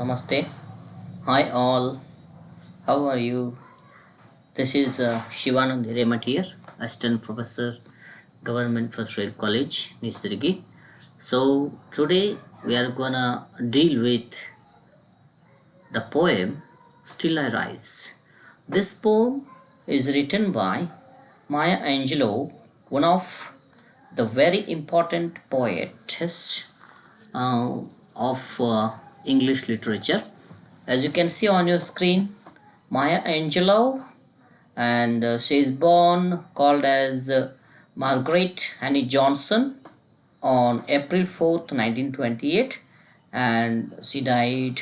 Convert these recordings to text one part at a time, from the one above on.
Namaste. Hi all. How are you? This is Shivanand Hiremat here, Assistant Professor, Government First Grade College, Nisarigi. So today we are gonna deal with the poem Still I Rise. This poem is written by Maya Angelou, one of the very important poets of English literature. As you can see on your screen, Maya Angelou, and she is born called as Margaret Annie Johnson on April 4th, 1928, and she died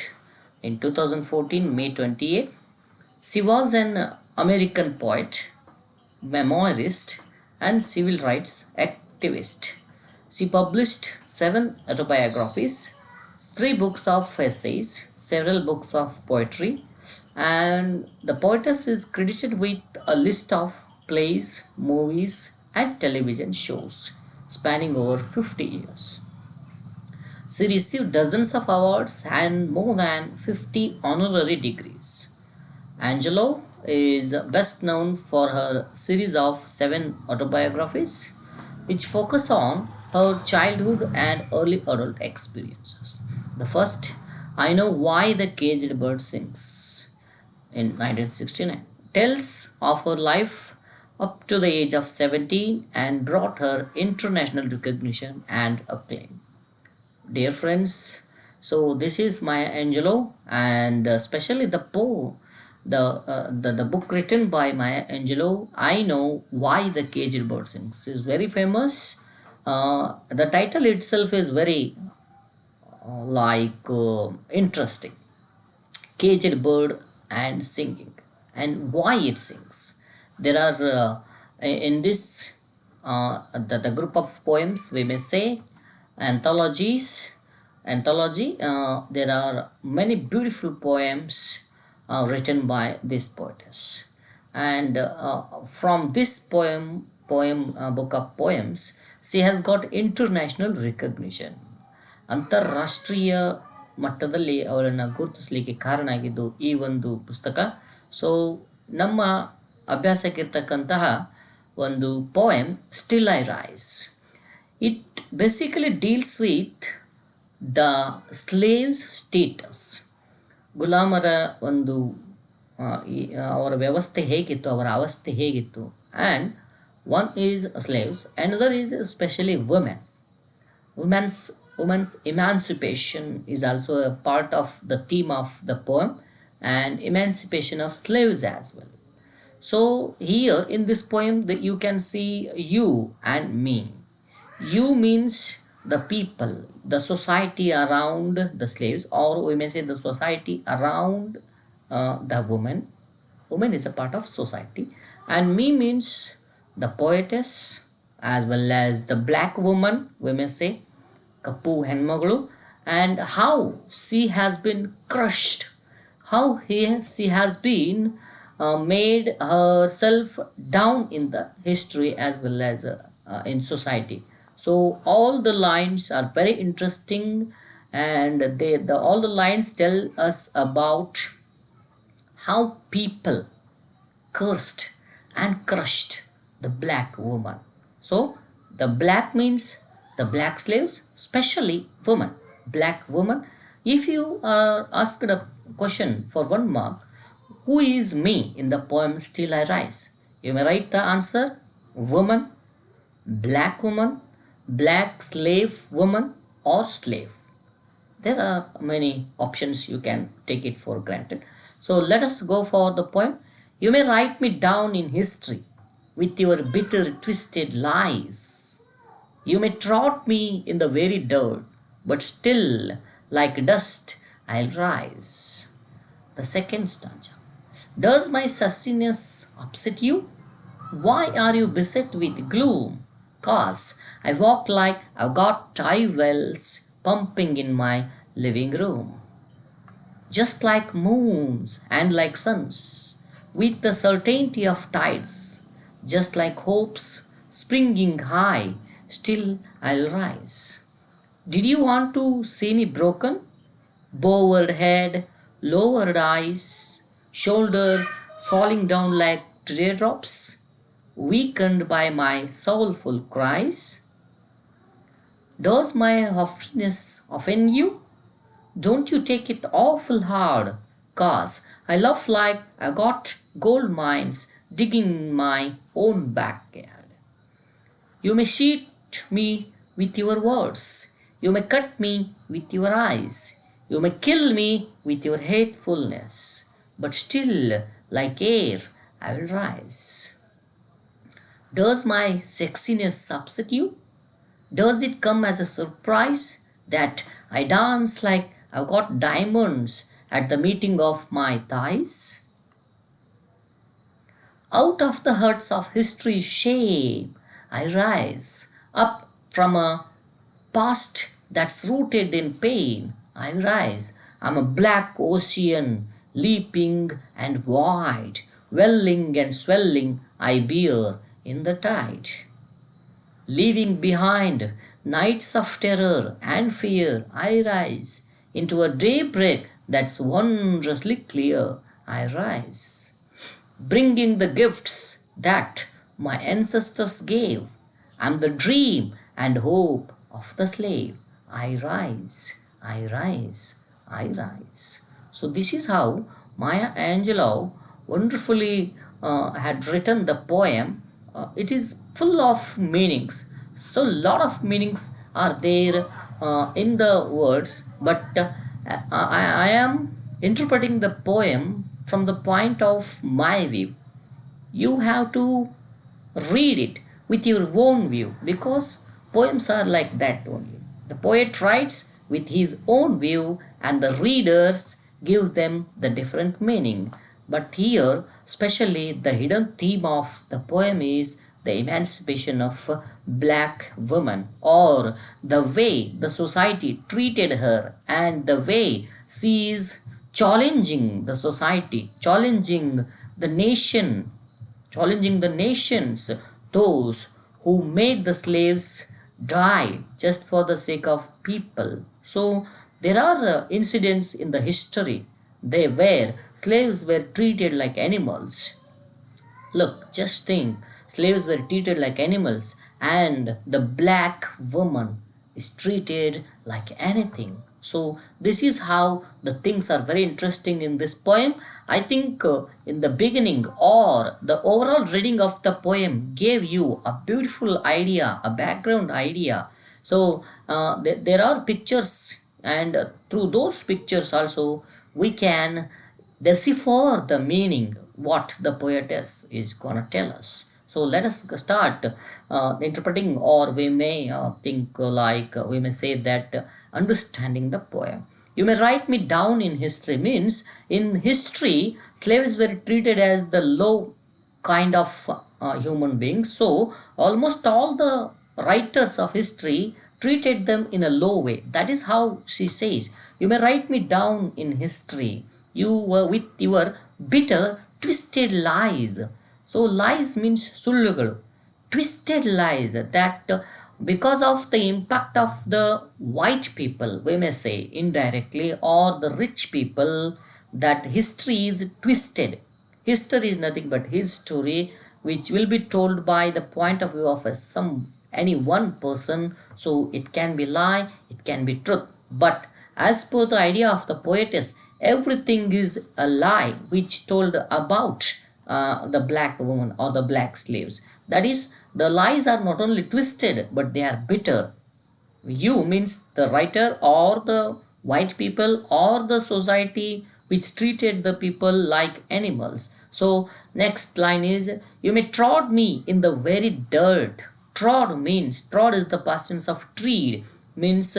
in 2014, May 28th. She was an American poet, memoirist, and civil rights activist. She published 7 autobiographies, 3 books of essays, several books of poetry, and the poetess is credited with a list of plays, movies, and television shows spanning over 50 years. She received dozens of awards and more than 50 honorary degrees. Angelou is best known for her series of 7 autobiographies, which focus on her childhood and early adult experiences. The first, I Know Why the Caged Bird Sings, in 1969, tells of her life up to the age of 17 and brought her international recognition and acclaim. Dear friends, so this is Maya Angelou, and especially the poem, the book written by Maya Angelou, I Know Why the Caged Bird Sings, is very famous. The title itself is very interesting. Caged bird and singing, and why it sings. There are in this the group of poems, we may say anthology. There are many beautiful poems written by this poetess, and from this book of poems, she has got international recognition. ಅಂತಾರಾಷ್ಟ್ರೀಯ ಮಟ್ಟದಲ್ಲಿ ಅವಳನ್ನು ಗುರುತಿಸಲಿಕ್ಕೆ ಕಾರಣ ಆಗಿದ್ದು ಈ ಒಂದು ಪುಸ್ತಕ. So ನಮ್ಮ ಅಭ್ಯಾಸಕ್ಕಿರ್ತಕ್ಕಂತಹ ಒಂದು poem still I rise. It basically deals with the slaves status. ಗುಲಾಮರ ಒಂದು ಅವರ ವ್ಯವಸ್ಥೆ ಹೇಗಿತ್ತು, ಅವರ ಅವಸ್ಥೆ ಹೇಗಿತ್ತು. And one is slaves, another is especially women. Women's emancipation is also a part of the theme of the poem, and emancipation of slaves as well. So here in this poem that you can see you and me. You means the people, the society around the slaves, or we may say the society around the woman. Woman is a part of society, and me means the poetess, as well as the black woman, we may say Kapu Henmaglu, and how she has been crushed, how she has been made herself down in the history as well as in society. So all the lines are very interesting, and all the lines tell us about how people cursed and crushed the black woman. So the black means the black slaves, especially women, black woman. If you are asked a question for 1 mark, who is me in the poem Still I Rise, you may write the answer woman, black woman, black slave woman, or slave. There are many options, you can take it for granted. So let us go for the poem. You may write me down in history with your bitter twisted lies. You may trot me in the very dirt, but still like dust I'll rise. The second stanza. Does my sassiness upset you? Why are you beset with gloom? 'Cause I walk like I've got tide wells pumping in my living room, just like moons and like suns, with the certainty of tides, just like hopes springing high, still I'll rise. Did you want to see me broken? bowed head, lowered eyes, shoulders falling down like teardrops, weakened by my soulful cries. Does my awfulness offend you? Don't you take it awful hard, 'cause I laugh like I got gold mines digging in my own backyard. You may cheat me with your words, you may cut me with your eyes, you may kill me with your hatefulness, but still, like air, I will rise. Does my sexiness upset you? Does it come as a surprise that I dance like I've got diamonds at the meeting of my thighs? Out of the hurts of history's shame, I rise up from a past that's rooted in pain. I rise. I'm a black ocean, leaping and wide, welling and swelling, I bear in the tide. Leaving behind nights of terror and fear, I rise into a daybreak that's wondrously clear. I rise, bringing the gifts that my ancestors gave. I'm the dream and hope of the slave. I rise, I rise, I rise. So this is how Maya Angelou wonderfully had written the poem. It is full of meanings. So lot of meanings are there in the words, but I am interpreting the poem from the point of my view. You have to read it with your own view, because poems are like that only. The poet writes with his own view and the readers gives them the different meaning. But here, especially the hidden theme of the poem is the emancipation of black woman, or the way the society treated her and the way she is challenging the society, challenging the nation, challenging the nations, those who made the slaves die just for the sake of people. So there are incidents in the history where slaves were treated like animals. Look, just think, slaves were treated like animals and the black woman is treated like anything. So this is how the things are very interesting in this poem. I think in the beginning or the overall reading of the poem gave you a beautiful idea, a background idea. So there are pictures, and through those pictures also we can decipher the meaning, what the poetess is gonna tell us. So let us start interpreting, or we may think like we may say that understanding the poem. You may write me down in history means in history slaves were treated as the low kind of human beings. So almost all the writers of history treated them in a low way. That is how she says, you may write me down in history. You were with your bitter, twisted lies. So lies means sullugalu, twisted lies, that because of the impact of the white people, we may say indirectly, or the rich people, that history is twisted. History is nothing but his story, which will be told by the point of view of any one person. So it can be lie, it can be truth. But as per the idea of the poetess, everything is a lie which told about the black woman or the black slaves. That is, the lies are not only twisted, but they are bitter. You means the writer or the white people or the society which treated the people like animals. So next line is, you may trod me in the very dirt. Trod is the past tense of tread, means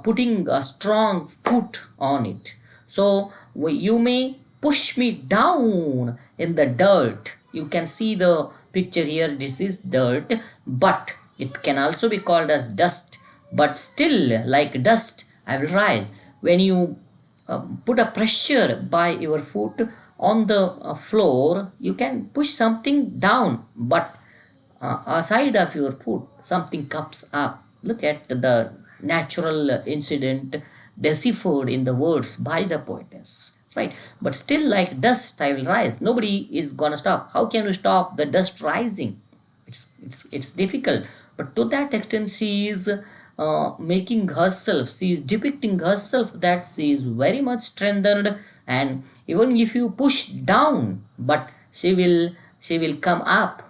putting a strong foot on it. So you may push me down in the dirt. You can see the picture here, this is dirt, but it can also be called as dust. But still, like dust, I will rise. When you put a pressure by your foot on the floor, you can push something down, but aside of your foot, something comes up. Look at the natural incident. deciphered in the words by the poetess, right? But still, like dust, I will rise. Nobody is gonna stop. How can you stop the dust rising? It's difficult. But to that extent, she is making herself, she is depicting herself that she is very much strengthened, and even if you push down, but she will come up.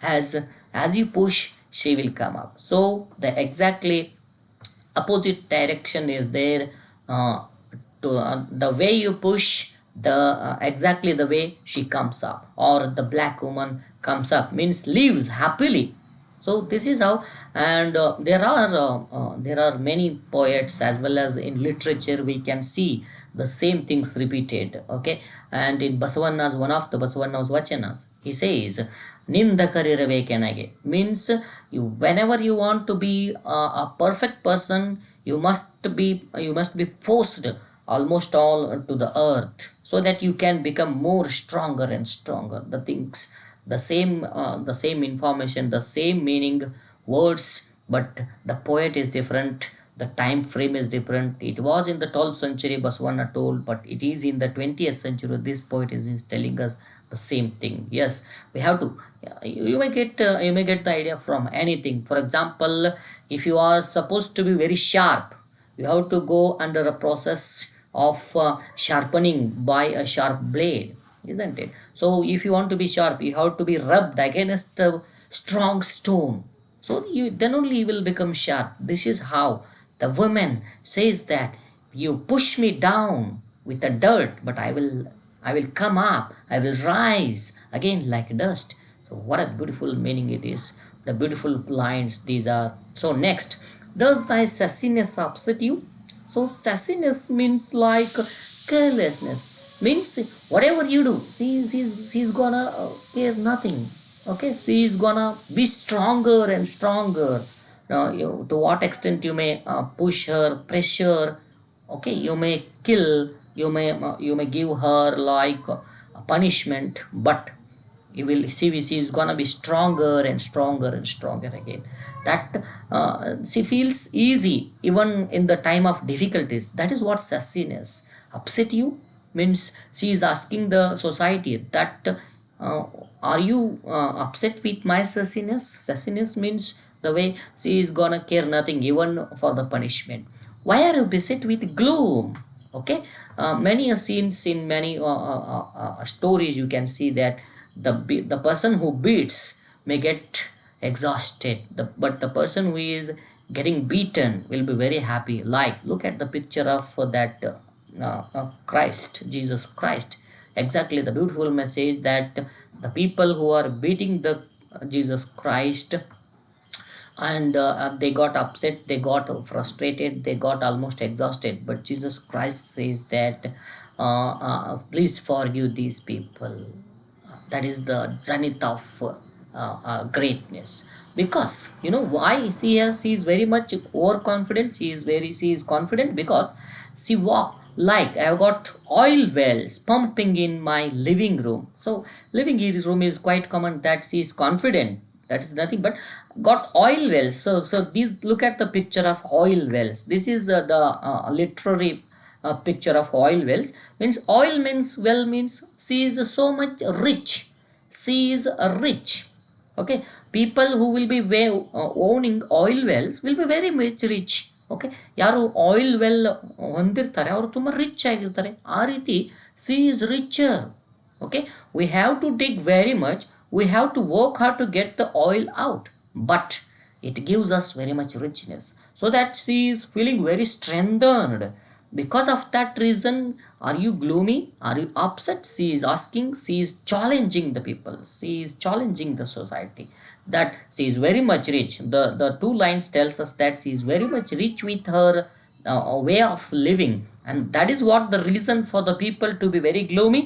As you push, she will come up. So the exactly opposite direction is there. To the way you push, the exactly the way she comes up, or the black woman comes up, means lives happily. So this is how. And there are many poets, as well as in literature we can see the same things repeated. Okay, and in Basavanna's, one of the Basavanna's vachanas, he says Nindakariravekennage, means you, whenever you want to be a perfect person, you must be forced almost all to the earth, so that you can become more stronger and stronger. The things, the same information, the same meaning, words, but the poet is different, the time frame is different. It was in the 12th century Basavanna told, but it is in the 20th century this poet is telling us the same thing. Yes, we have to. You may get the idea from anything. For example, if you are supposed to be very sharp, you have to go under a process of sharpening by a sharp blade, isn't it? So if you want to be sharp, you have to be rubbed against a strong stone, so you then only you will become sharp. This is how the woman says that you push me down with the dirt, but I will come up, I will rise again like dust. So what a beautiful meaning it is. The beautiful lines these are. So next, does thy sassiness upset you? So sassiness means like carelessness. Means whatever you do, she's gonna care nothing. Okay, she is gonna be stronger and stronger. To what extent you may push her, pressure. Okay, you may kill, you may give her like a punishment, but you will see she is gonna be stronger and stronger and stronger again. That she feels easy even in the time of difficulties. That is what sassiness. Upset you means she is asking the society that uh, are you upset with my sassiness? Sassiness means the way she is gonna care nothing even for the punishment. Why are you beset with gloom? Okay, many scenes in many stories you can see that the person who beats may get exhausted, but the person who is getting beaten will be very happy. Like, look at the picture of that Christ, Jesus Christ. Exactly the beautiful message that the people who are beating the Jesus Christ, and they got upset, they got frustrated, they got almost exhausted, but Jesus Christ says that please forgive these people. That is the zenith of greatness. Because you know why she is very much overconfident. She is confident because she walk like, I've got oil wells pumping in my living room. So living room is quite common that she is confident. That is nothing but got oil wells. So these, look at the picture of oil wells. This is the literary picture of oil wells. Means oil means well, means she is so much rich. She is rich. Okay, people who will be owning oil wells will be very much rich. Okay, ಯಾರು oil well ಹೊಂದಿರ್ತಾರೆ ಅವರು ತುಂಬ rich ಆಗಿರ್ತಾರೆ. ಆ ರೀತಿ sea is richer. Okay, we have to dig very much, we have to work hard to get the oil out, but it gives us very much richness, so that she is feeling very strengthened. Because of that reason, are you gloomy, are you upset? She is asking, she is challenging the people, she is challenging the society, that she is very much rich. The two lines tells us that she is very much rich with her way of living, and that is what the reason for the people to be very gloomy,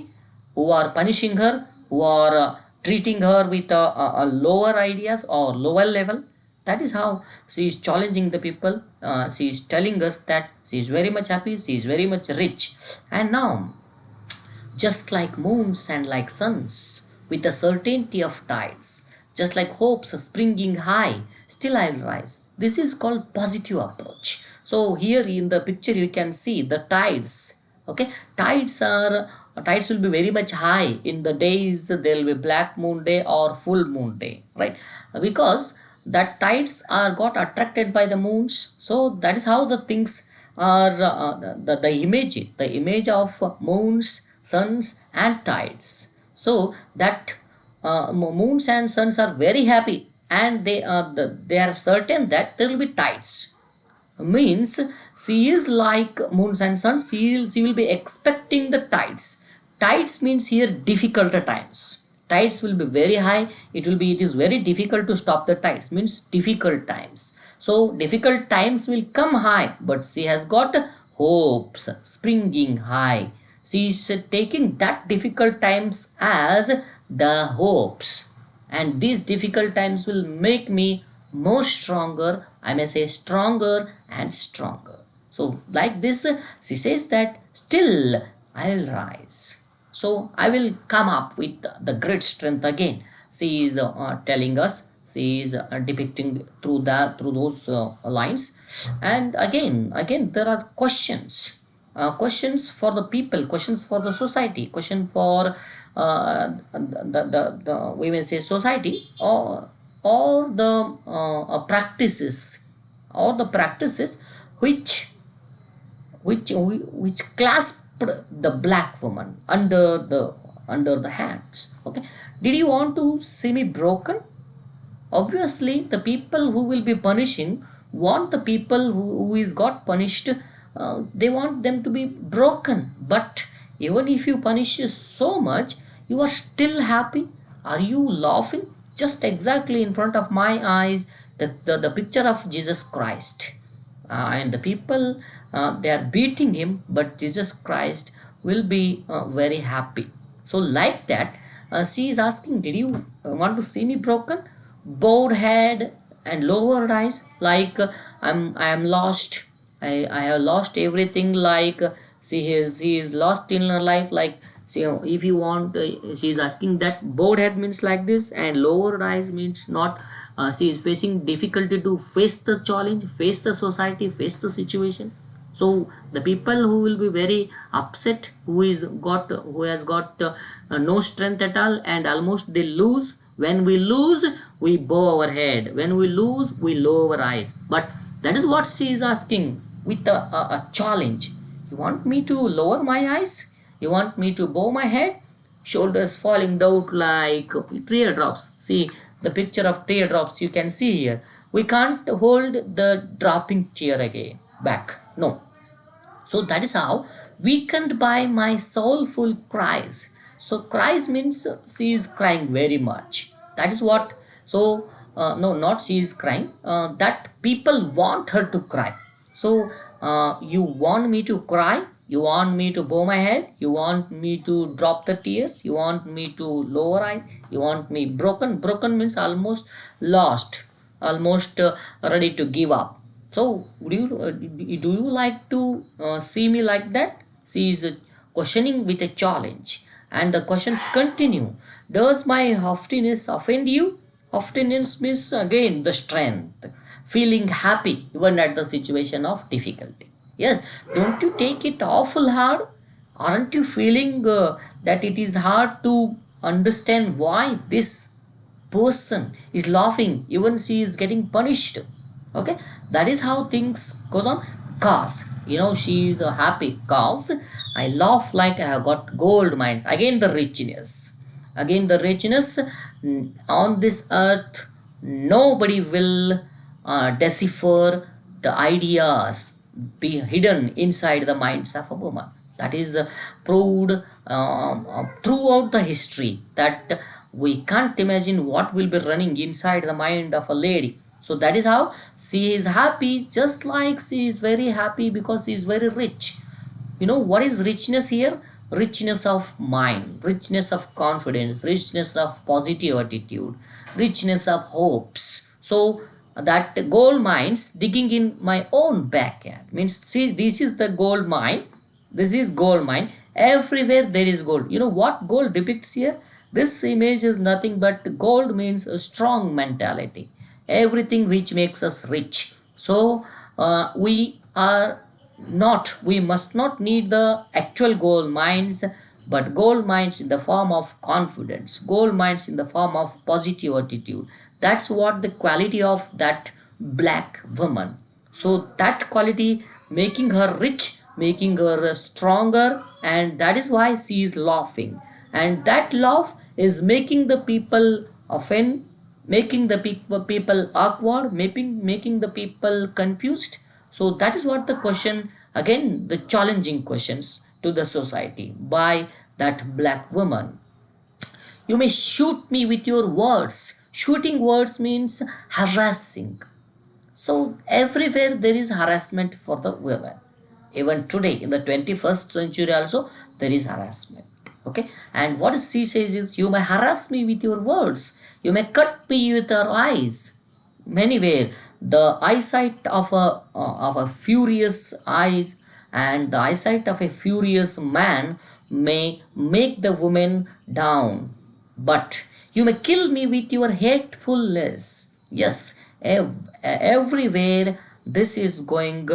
who are punishing her, who are treating her with a lower ideas or lower level. That is how she is challenging the people. She is telling us that she is very much happy, she is very much rich. And now, just like moons and like suns, with the certainty of tides, just like hopes springing high, still I will rise. This is called positive approach. So here in the picture you can see the tides. Okay, tides will be very much high in the days. There will be black moon day or full moon day, right? Because that tides are got attracted by the moons. So that is how the things are, the image of moons, suns and tides. So that moons and suns are very happy, and they are certain that there will be tides. Means she is like moons and suns. She will be expecting the tides. Tides means here difficult times. Tides will be very high. It is very difficult to stop the tides. Means difficult times. So difficult times will come high, but she has got hopes springing high. She is taking that difficult times as the hopes, and these difficult times will make me more stronger. I may say stronger and stronger. So like this, she says that still I will rise. So I will come up with the great strength again. She is telling us. She is depicting through those lines, and again there are questions. Questions for the people, questions for the society, question for the we may say society, or the practices, which clasped the black woman under the hands. Okay, did you want to see me broken? Obviously the people who will be punishing want the people who is got punished, they want them to be broken. But even if you punish so much, you are still happy. Are you laughing? Just exactly in front of my eyes, the picture of Jesus Christ, and the people, they are beating him, but Jesus Christ will be very happy. So like that, she is asking, did you want to see me broken? Bowed head and lowered eyes, like I am lost. I have lost everything. Like she is lost in her life. Like, so if you want, she is asking that. Bowed head means like this, and lowered eyes means not. She is facing difficulty to face the challenge, face the society, face the situation. So the people who will be very upset, who has got no strength at all, and almost they lose. When we lose, we bow our head. When we lose, we lower our eyes. But that is what she is asking with a challenge. You want me to lower my eyes? You want me to bow my head? Shoulders falling down like teardrops. See the picture of teardrops you can see here. We can't hold the dropping tear again back. No. So that is how, weakened by my soulful cries. So cries means she is crying very much. That is what. So no, not she is crying. That people want her to cry. So you want me to cry? You want me to bow my head? You want me to drop the tears? You want me to lower eyes? You want me broken? Broken means almost lost, almost ready to give up. So do you like to see me like that? She is questioning with a challenge. And the questions continue. Does my haughtiness offend you? Haughtiness means again the strength. Feeling happy even at the situation of difficulty. Yes, don't you take it awful hard? Aren't you feeling that it is hard to understand why this person is laughing even she is getting punished? Okay, that is how things goes on. Cause, she is happy cause I laugh like I have got gold mines. Again the richness. On this earth, nobody will decipher the ideas be hidden inside the minds of a woman. That is proved throughout the history, that we can't imagine what will be running inside the mind of a lady. So that is how she is happy, just like she is very happy because she is very rich. What is richness here? Richness of mind, richness of confidence, richness of positive attitude, richness of hopes. So that gold mines digging in my own backyard means, see, this is the gold mine. This is gold mine. Everywhere there is gold. What gold depicts here? This image is nothing but gold means a strong mentality. Everything which makes us rich. So we are not, we must not need the actual gold mines, but gold mines in the form of confidence, gold mines in the form of positive attitude. That's what the quality of that black woman. So that quality making her rich, making her stronger, and that is why she is laughing. And that laugh is making the people offend, making the people awkward, making the people confused. So that is what the question, again the challenging questions to the society by that black woman. You may shoot me with your words. Shooting words means harassing. So everywhere there is harassment for the women. Even today in the 21st century also there is harassment. Okay, and what she says is, you may harass me with your words, you may cut me with your eyes. Anywhere the eyesight of a furious eyes and the eyesight of a furious man may make the woman down, but you may kill me with your hatefulness. Yes, everywhere this is going,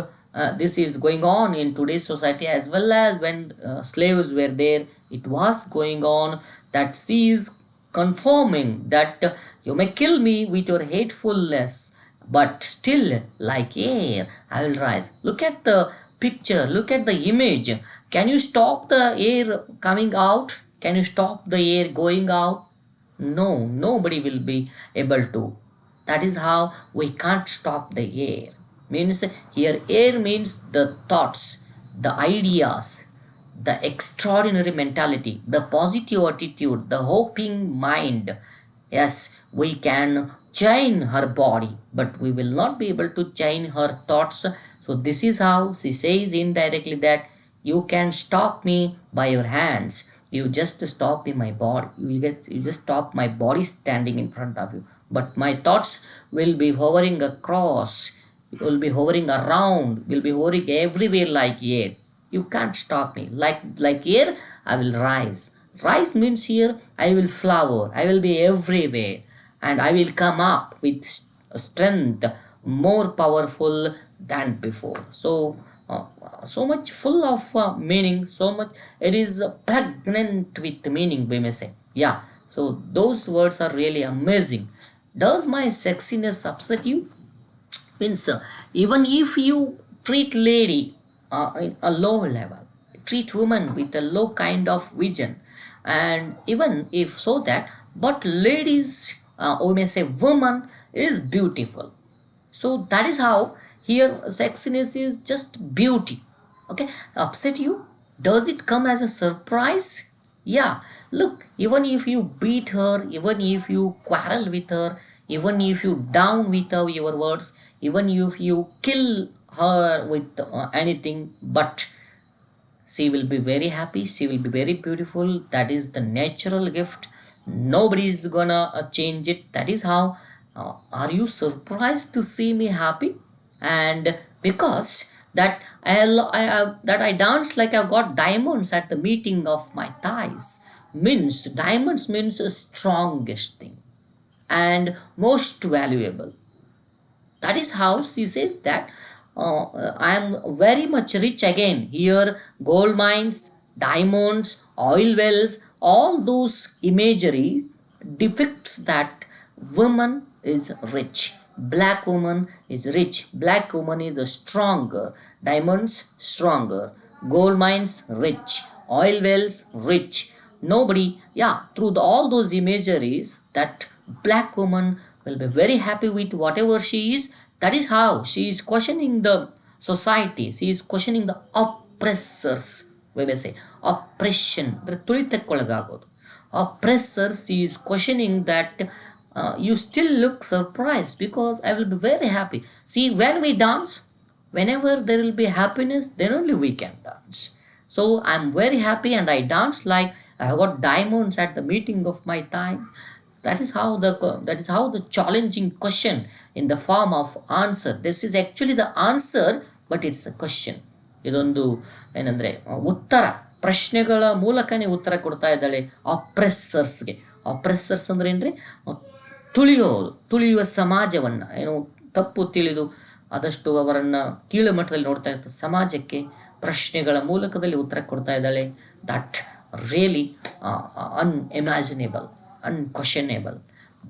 this is going on in today's society, as well as when slaves were there, it was going on. That she is confirming that you may kill me with your hatefulness, but still like air I will rise. Look at the picture, look at the image. Can you stop the air coming out? Can you stop the air going out? No, nobody will be able to. That is how we can't stop the air. Means here air means the thoughts, the ideas, the extraordinary mentality, the positive attitude, the hoping mind. Yes, we can chain her body, but we will not be able to chain her thoughts. So this is how she says indirectly that you can stop me by your hands. You just stop in my body. You just stop my body standing in front of you. But my thoughts will be hovering across, will be hovering around, will be hovering everywhere like air. You can't stop me. Like air, I will rise. Rise means here I will flower. I will be everywhere, and I will come up with strength more powerful than before. So so much full of meaning, so much it is pregnant with meaning, we may say. Yeah, so those words are really amazing. Does my sexiness upset you? Means even if you treat lady in a low level, treat woman with a low kind of vision, and even if so that, but ladies, we may say woman is beautiful. So that is how here sexiness is just beauty. Okay, upset you? Does it come as a surprise? Yeah, look, even if you beat her, even if you quarrel with her, even if you down with her your words, even if you kill her with anything, but she will be very happy, she will be very beautiful. That is the natural gift. Nobody is gonna change it. That is how. Are you surprised to see me happy? And because that I dance like I got diamonds at the meeting of my thighs, means diamonds means the strongest thing and most valuable. That is how she says that I am very much rich again. Here, gold mines, diamonds, oil wells, all those imagery depicts that woman is rich. Black woman is rich. Black woman is stronger. Diamonds stronger. Gold mines rich. Oil wells rich. Nobody, yeah, through all those imageries, that black woman will be very happy with whatever she is. That is how she is questioning the society. She is questioning the oppressors. We may say oppression. Oppressors, she is questioning that you still look surprised because I will be very happy. See, when we dance, whenever there will be happiness, then only we can dance. So I'm very happy and I dance like I have got diamonds at the meeting of my time. That is how the challenging question in the form of answer. This is actually the answer, but it's a question. ಇದೊಂದು ಏನಂದ್ರೆ ಉತ್ತರ, ಪ್ರಶ್ನೆಗಳ ಮೂಲಕನೇ ಉತ್ತರ ಕೊಡ್ತಾ ಇದ್ದಾಳೆ ಆಪ್ರೆಸ್ಸರ್ಸ್ಗೆ. ಆಪ್ರೆಸ್ಸರ್ಸ್ ಅಂದ್ರೆ ಏನ್ರಿ? ತುಳಿಯುವ ಸಮಾಜವನ್ನು, ಏನು ತಪ್ಪು ತಿಳಿದು ಆದಷ್ಟು ಅವರನ್ನು ಕೀಳು ಮಟ್ಟದಲ್ಲಿ ನೋಡ್ತಾ ಇರ್ತಾರೆ. ಸಮಾಜಕ್ಕೆ ಪ್ರಶ್ನೆಗಳ ಮೂಲಕದಲ್ಲಿ ಉತ್ತರ ಕೊಡ್ತಾ ಇದ್ದಾಳೆ. That really unimaginable, unquestionable,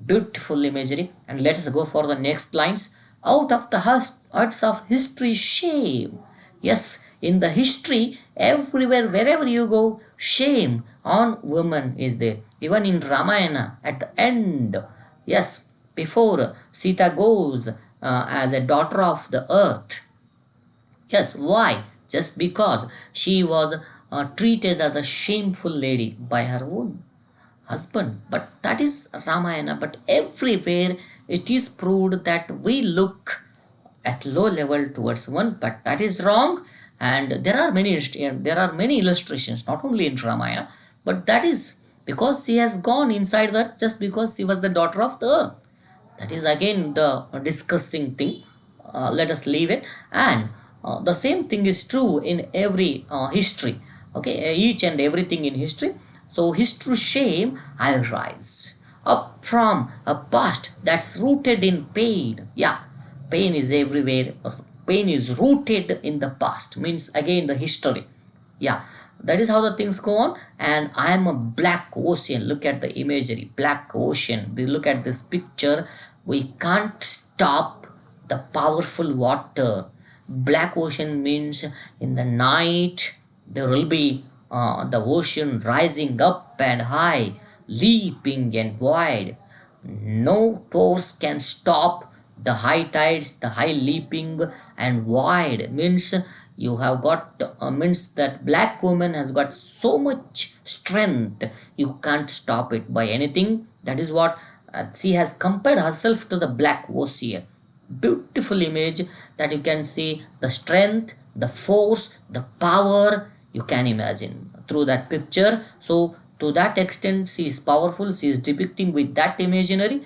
beautiful imagery. And let us go for the next lines. Out of the hearts of history, shame. Yes, in the history, everywhere, wherever you go, shame on women is there. Even in Ramayana, at the end, yes, before Sita goes as a daughter of the earth. Yes, why? Just because she was treated as a shameful lady by her own husband. But that is Ramayana. But everywhere it is proved that we look at low level towards one, but that is wrong. And there are many illustrations, not only in Ramayana, but that is because she has gone inside that just because she was the daughter of the earth. That is again the discussing thing. Let us leave it. And the same thing is true in every history. Okay, each and everything in history. So history shame, I rise up from a past that's rooted in pain. Yeah, pain is everywhere. Pain is rooted in the past, means again the history. Yeah, that is how the things go on. And I am a black ocean. Look at the imagery, black ocean. We look at this picture, we can't stop the powerful water. Black ocean means in the night there will be the ocean rising up and high, leaping and wide. No force can stop the high tides, the high leaping and wide. Means you have got means that black woman has got so much strength, you can't stop it by anything. That is what she has compared herself to the black ocean. Beautiful image that you can see the strength, the force, the power you can imagine through that picture. So to that extent she is powerful. She is depicting with that imagery.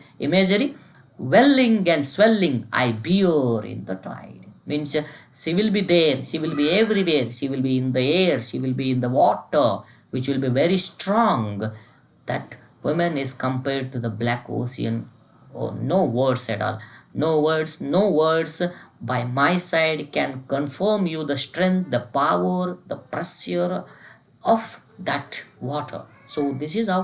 Welling and swelling I bear in the tide. Means she will be there, she will be everywhere, she will be in the air, she will be in the water, which will be very strong. That woman is compared to the black ocean. Oh, no words at all. No words by my side can confirm you the strength, the power, the pressure of that water. So this is how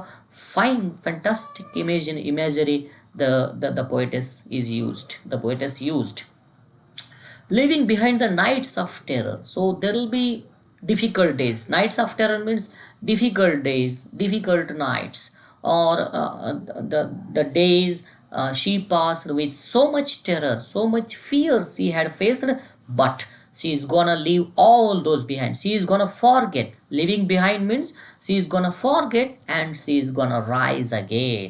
fine, fantastic imagery the poetess used. Leaving behind the nights of terror. So there will be difficult days. Nights of terror means difficult days, difficult nights, or the days she passed with so much terror, so much fear she had faced, but she is gonna leave all those behind. She is gonna forget. Leaving behind means she is gonna forget and she is gonna rise again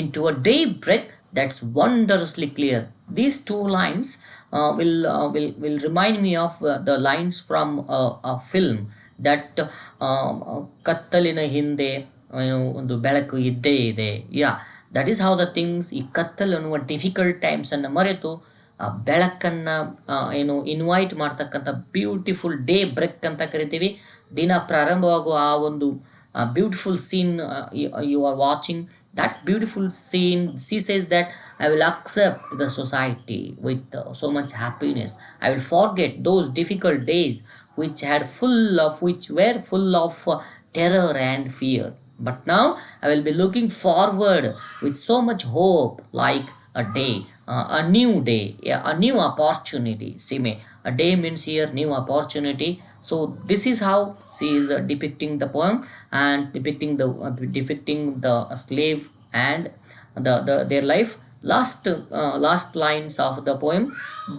into a daybreak that's wondrously clear. These two lines will remind me of the lines from a film that ಕತ್ತಲಿನ ಹಿಂದೆ ಒಂದು ಬೆಳಕು ಇದ್ದೇ ಇದೆ. Yeah, that is how the things. ಈ ಕತ್ತಲು ಅನ್ನುವ difficult ಟೈಮ್ಸನ್ನು ಮರೆತು ಬೆಳಕನ್ನು ಇನ್ವೈಟ್ ಮಾಡ್ತಕ್ಕಂಥ ಬ್ಯೂಟಿಫುಲ್ ಡೇ ಬ್ರೇಕ್ ಅಂತ ಕರಿತೀವಿ. ದಿನ ಪ್ರಾರಂಭವಾಗುವ ಆ ಒಂದು beautiful scene you are watching. That beautiful scene, she says that I will accept the society with so much happiness. I will forget those difficult days which were full of terror and fear. But now I will be looking forward with so much hope, like a day, a new day, a new opportunity. See me, a day means here new opportunity. So this is how she is depicting the poem and depicting the slave and their life. Last lines of the poem,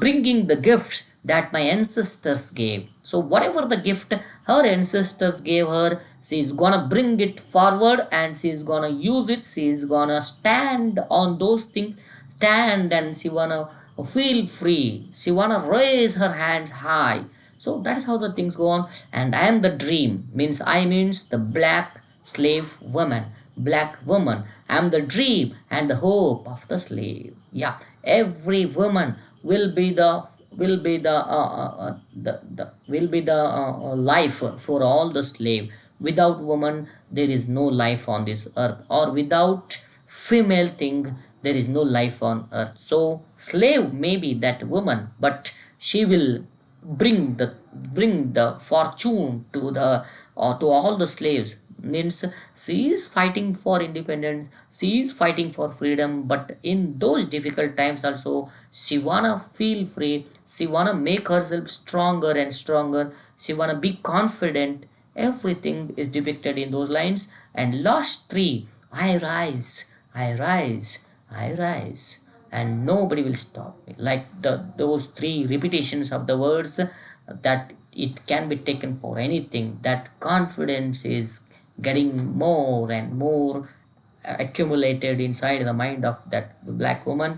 bringing the gifts that my ancestors gave. So whatever the gift her ancestors gave her, she is gonna bring it forward and she is gonna use it. She is gonna stand on those things, and she wanna feel free. She wanna raise her hands high. So that is how the things go on. And I am the dream, means the black slave woman. Black woman, I am the dream and the hope of the slave. Yeah, every woman will be the life for all the slave. Without woman there is no life on this earth, or without female thing there is no life on earth. So slave may be that woman, but she will bring the fortune to the to all the slaves. Means she is fighting for independence, she is fighting for freedom, but in those difficult times also she wanna feel free, she wanna make herself stronger and stronger, she wanna be confident. Everything is depicted in those lines. And last three, I rise, I rise, I rise, and nobody will stop me. Like those three repetitions of the words, that it can be taken for anything. That confidence is getting more and more accumulated inside the mind of that black woman.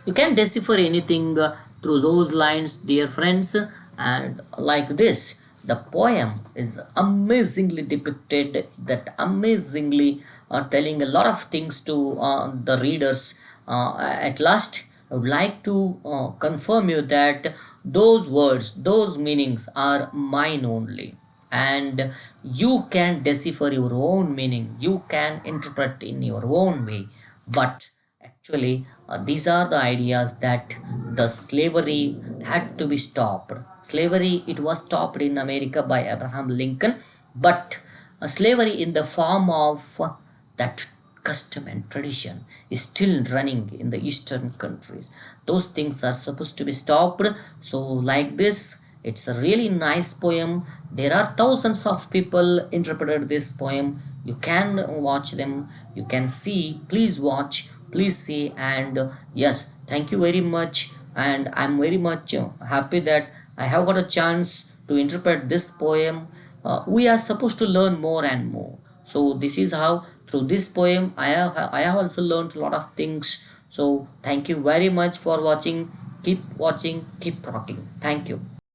You can decipher anything through those lines, dear friends. And like this, the poem is amazingly depicted, that amazingly telling a lot of things to the readers. At last, I would like to confirm you that those words, those meanings are mine only, and you can decipher your own meaning, you can interpret in your own way. But actually, these are the ideas that the slavery had to be stopped. Slavery, it was stopped in America by Abraham Lincoln, but slavery in the form of that custom and tradition is still running in the eastern countries. Those things are supposed to be stopped. So like this, it's a really nice poem. There are thousands of people interpreted this poem. You can watch them, you can see. Please watch, please see. And yes, thank you very much. And I'm very much happy that I have got a chance to interpret this poem. We are supposed to learn more and more. So this is how, through this poem, I have also learned a lot of things. So thank you very much for watching. Keep watching, keep rocking. Thank you.